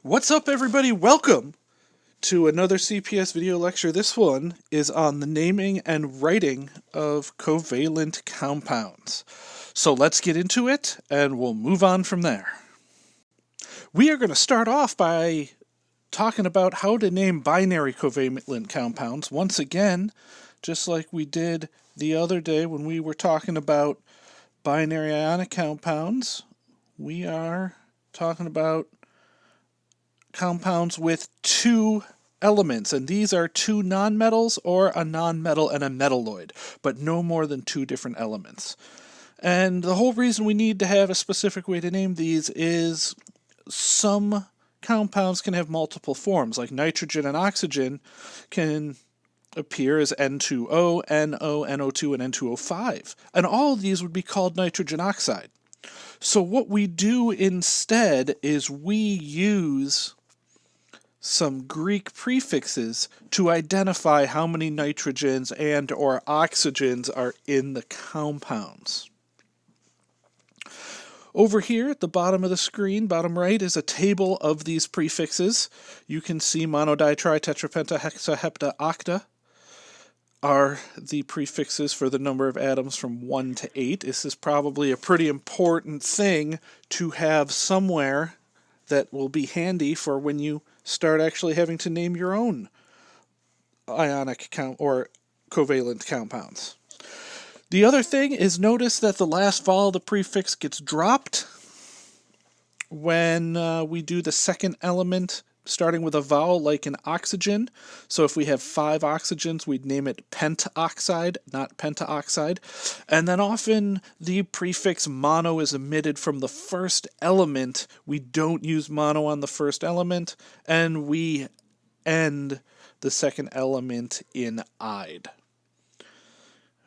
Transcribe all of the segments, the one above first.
What's up, everybody? Welcome to another CPS video lecture. This one is on the naming and writing of covalent compounds. So let's get into it and we'll move on from there. We are going to start off by talking about how to name binary covalent compounds. Once again, just like we did the other day when we were talking about binary ionic compounds, we are talking about compounds with two elements, and these are two nonmetals or a nonmetal and a metalloid, but no more than two different elements. And the whole reason we need to have a specific way to name these is some compounds can have multiple forms, like nitrogen and oxygen can appear as N2O, NO, NO2, and N2O5. And all of these would be called nitrogen oxide. So what we do instead is we use some Greek prefixes to identify how many nitrogens and or oxygens are in the compounds. Over here at the bottom of the screen, bottom right, is a table of these prefixes. You can see mono, di, tri, tetra, penta, hexa, hepta, octa are the prefixes for the number of atoms from 1 to 8. This is probably a pretty important thing to have somewhere that will be handy for when you start actually having to name your own ionic or covalent compounds. The other thing is, notice that the last vowel of the prefix gets dropped when we do the second element, starting with a vowel like an oxygen. So if we have 5 oxygens, we'd name it pentoxide, not pentaoxide. And then often the prefix mono is omitted from the first element. We don't use mono on the first element, and we end the second element in "ide".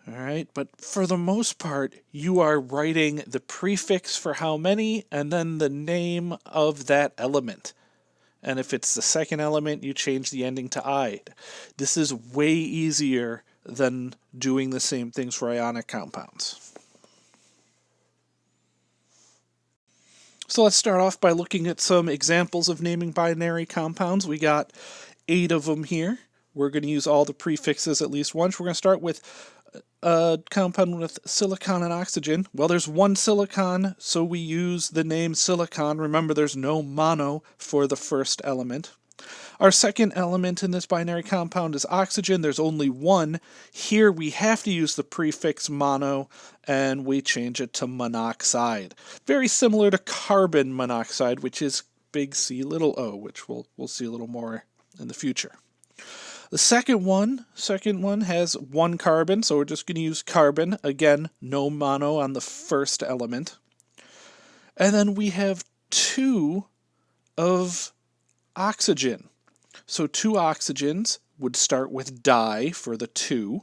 Alright, but for the most part, you are writing the prefix for how many, and then the name of that element. And if it's the second element, you change the ending to "ide". This is way easier than doing the same things for ionic compounds. So let's start off by looking at some examples of naming binary compounds. We got 8 of them here. We're going to use all the prefixes at least once. We're going to start with a compound with silicon and oxygen. Well, there's one silicon, so we use the name silicon. Remember, there's no mono for the first element. Our second element in this binary compound is oxygen. There's only one. Here we have to use the prefix mono, and we change it to monoxide. Very similar to carbon monoxide, which is big C, little o, which we'll see a little more in the future. The second one has 1 carbon, so we're just going to use carbon. Again, no mono on the first element. And then we have 2 of oxygen. So 2 oxygens would start with di for the 2,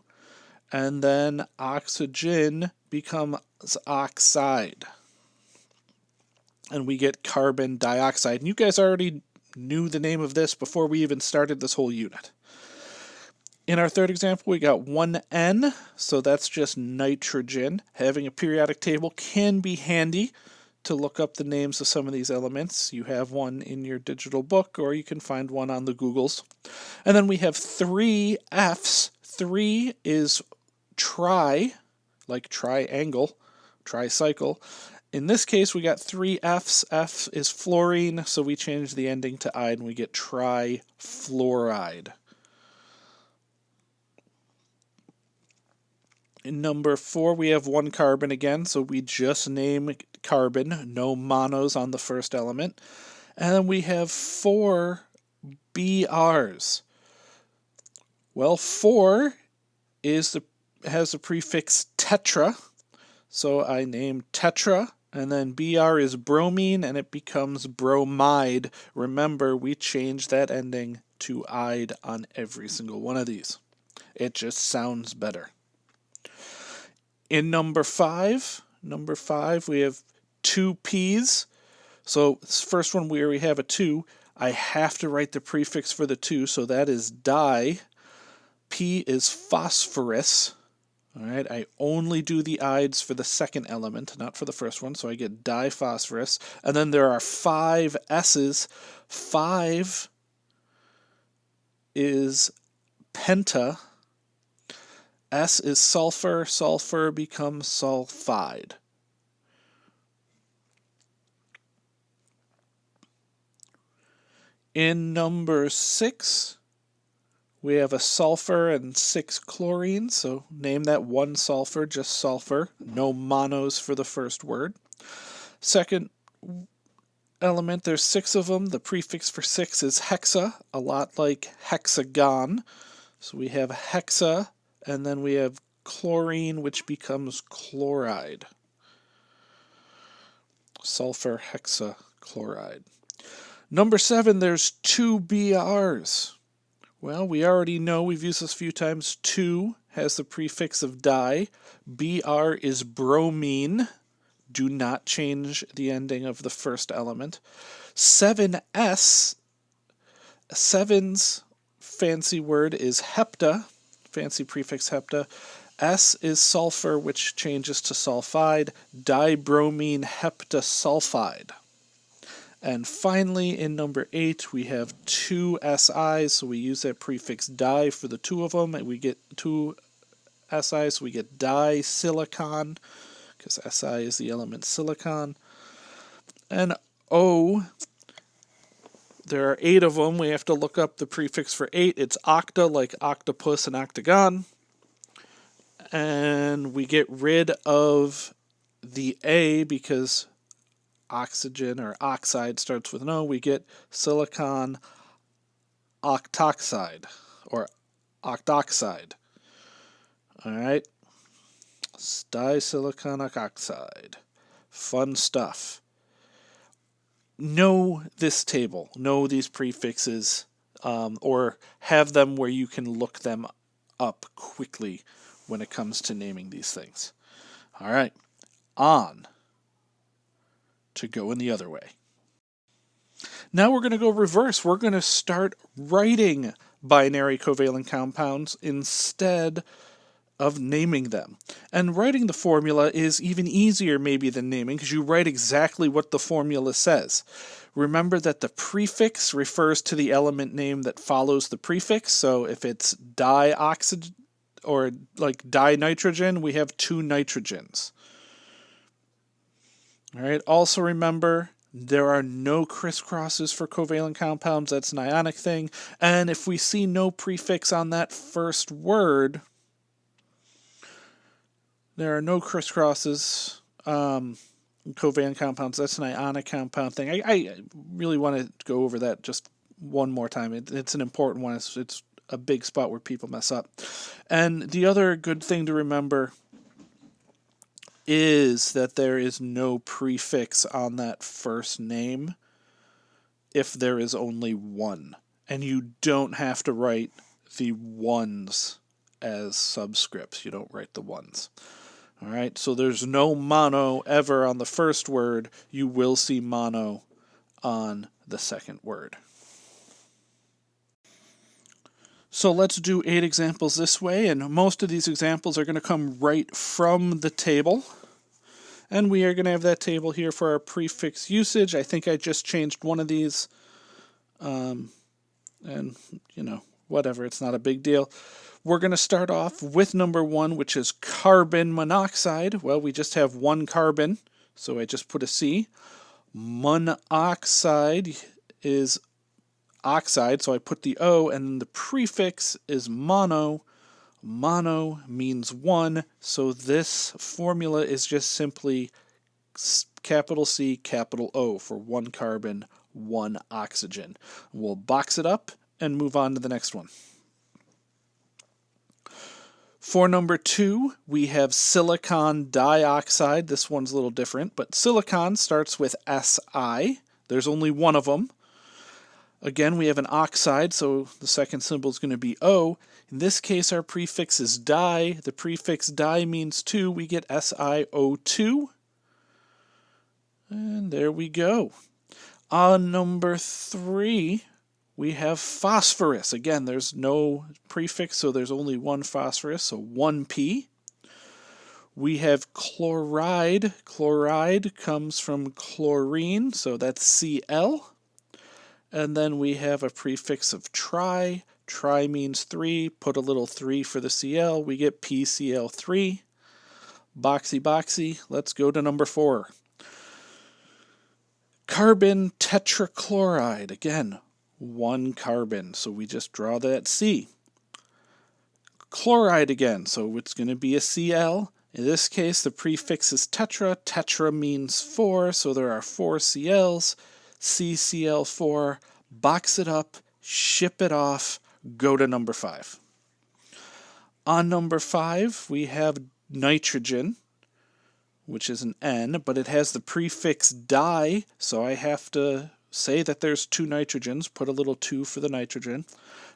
and then oxygen becomes oxide. And we get carbon dioxide. And you guys already knew the name of this before we even started this whole unit. In our third example, we got 1N, so that's just nitrogen. Having a periodic table can be handy to look up the names of some of these elements. You have one in your digital book, or you can find one on the Googles. And then we have 3 Fs. 3 is tri, like triangle, tricycle. In this case, we got 3 Fs. F is fluorine, so we change the ending to "ide" and we get trifluoride. In number 4, we have 1 carbon again, so we just name carbon, no monos on the first element. And then we have 4 BRs. Well, 4 has the prefix tetra, so I name tetra, and then BR is bromine, and it becomes bromide. Remember, we change that ending to "ide" on every single one of these. It just sounds better. In number 5, we have 2 Ps. So this first one where we have a 2, I have to write the prefix for the 2, so that is di. P is phosphorus. All right, I only do the ides for the second element, not for the first one, so I get diphosphorus. And then there are 5 S's. 5 is penta. S is sulfur. Sulfur becomes sulfide. In number 6, we have a sulfur and 6 chlorines, so name that one sulfur, just sulfur. No monos for the first word. Second element, there's 6 of them. The prefix for 6 is hexa, a lot like hexagon. So we have hexa, and then we have chlorine, which becomes chloride. Sulfur hexachloride. Number 7, there's 2 BRs. Well, we already know, we've used this a few times, 2 has the prefix of di. Br is bromine. Do not change the ending of the first element. 7s, 7's fancy word is hepta, fancy prefix hepta. S is sulfur, which changes to sulfide. Dibromine heptasulfide. And finally, in number 8, we have 2 SIs, so we use that prefix di for the 2 of them, and we get 2 SIs, so we get disilicon, because Si is the element silicon. And O, there are 8 of them. We have to look up the prefix for 8. It's octa, like octopus and octagon. And we get rid of the A because oxygen or oxide starts with an O. We get silicon octoxide or octoxide. All right. Disiliconic oxide. Fun stuff. Know this table. Know these prefixes, or have them where you can look them up quickly when it comes to naming these things. All right. On to go in the other way. Now we're going to go reverse. We're going to start writing binary covalent compounds instead of naming them. And writing the formula is even easier maybe than naming, because you write exactly what the formula says. Remember that the prefix refers to the element name that follows the prefix. So if it's dioxide or like dinitrogen, we have 2 nitrogens. All right. Also remember, there are no crisscrosses for covalent compounds. That's an ionic thing. And if we see no prefix on that first word, there are no crisscrosses in covalent compounds. That's an ionic compound thing. I really want to go over that just one more time. It's an important one. It's a big spot where people mess up. And the other good thing to remember is that there is no prefix on that first name if there is only one. And you don't have to write the ones as subscripts. You don't write the ones. All right, so there's no mono ever on the first word. You will see mono on the second word. So let's do 8 examples this way, and most of these examples are going to come right from the table. And we are going to have that table here for our prefix usage. I think I just changed one of these. And, whatever, it's not a big deal. We're going to start off with number 1, which is carbon monoxide. Well, we just have 1 carbon, so I just put a C. Monoxide is oxide, so I put the O, and the prefix is mono. Mono means 1, so this formula is just simply capital C, capital O for 1 carbon, 1 oxygen. We'll box it up and move on to the next one. For number 2, we have silicon dioxide. This one's a little different, but silicon starts with Si. There's only 1 of them. Again, we have an oxide, so the second symbol is going to be O. In this case, our prefix is di. The prefix di means 2. We get SiO2. And there we go. On number 3, we have phosphorus. Again, there's no prefix, so there's only 1 phosphorus, so 1P. We have chloride. Chloride comes from chlorine, so that's Cl. And then we have a prefix of tri. Tri means 3. Put a little 3 for the Cl. We get PCl3. Boxy boxy. Let's go to number 4. Carbon tetrachloride. Again, 1 carbon. So we just draw that C. Chloride again. So it's going to be a Cl. In this case, the prefix is tetra. Tetra means 4. So there are 4 Cls. CCl4, box it up, ship it off, go to number 5. On number 5, we have nitrogen, which is an N, but it has the prefix di, so I have to say that there's 2 nitrogens, put a little 2 for the nitrogen.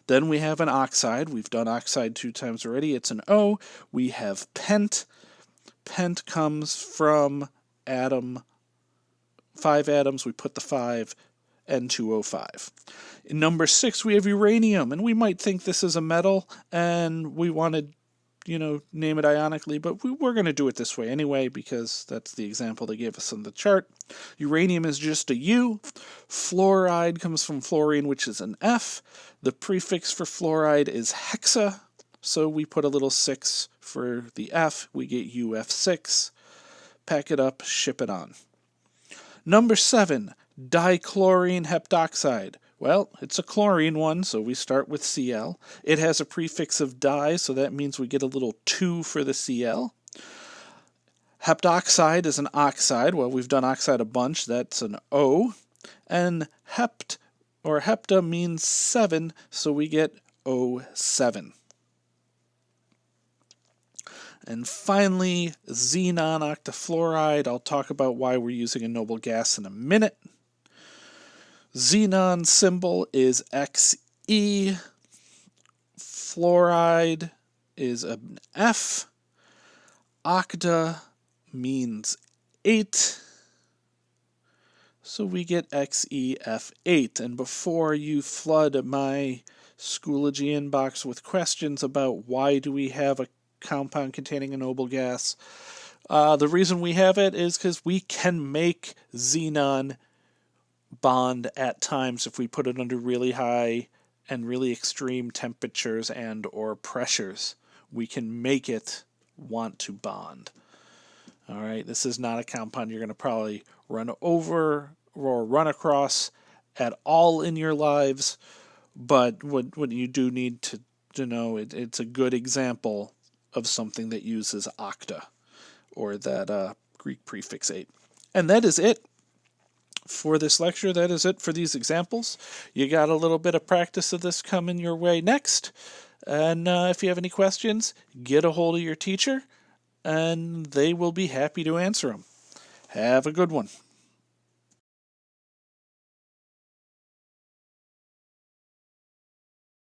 Then we have an oxide. We've done oxide 2 times already. It's an O. We have pent. Pent comes from atom. 5 atoms, we put the 5, N2O5. In number 6, we have uranium, and we might think this is a metal, and we want to, name it ionically, but we're going to do it this way anyway, because that's the example they gave us on the chart. Uranium is just a U. Fluoride comes from fluorine, which is an F. The prefix for fluoride is hexa, so we put a little 6 for the F. We get UF6. Pack it up, ship it on. Number 7, dichlorine heptoxide. Well, it's a chlorine one, so we start with Cl. It has a prefix of di, so that means we get a little 2 for the Cl. Heptoxide is an oxide. Well, we've done oxide a bunch. That's an O. And hepta means 7, so we get O7. And finally, xenon octafluoride. I'll talk about why we're using a noble gas in a minute. Xenon symbol is Xe. Fluoride is an F. Octa means 8. So we get XeF8. And before you flood my Schoology inbox with questions about why do we have a compound containing a noble gas, the reason we have it is because we can make xenon bond at times if we put it under really high and really extreme temperatures and or pressures. We can make it want to bond. All right, this is not a compound you're going to probably run over or run across at all in your lives, but what you do need to know, it's a good example of something that uses octa, or that Greek prefix 8. And that is it for this lecture. That is it for these examples. You got a little bit of practice of this coming your way next. And if you have any questions, get a hold of your teacher, and they will be happy to answer them. Have a good one.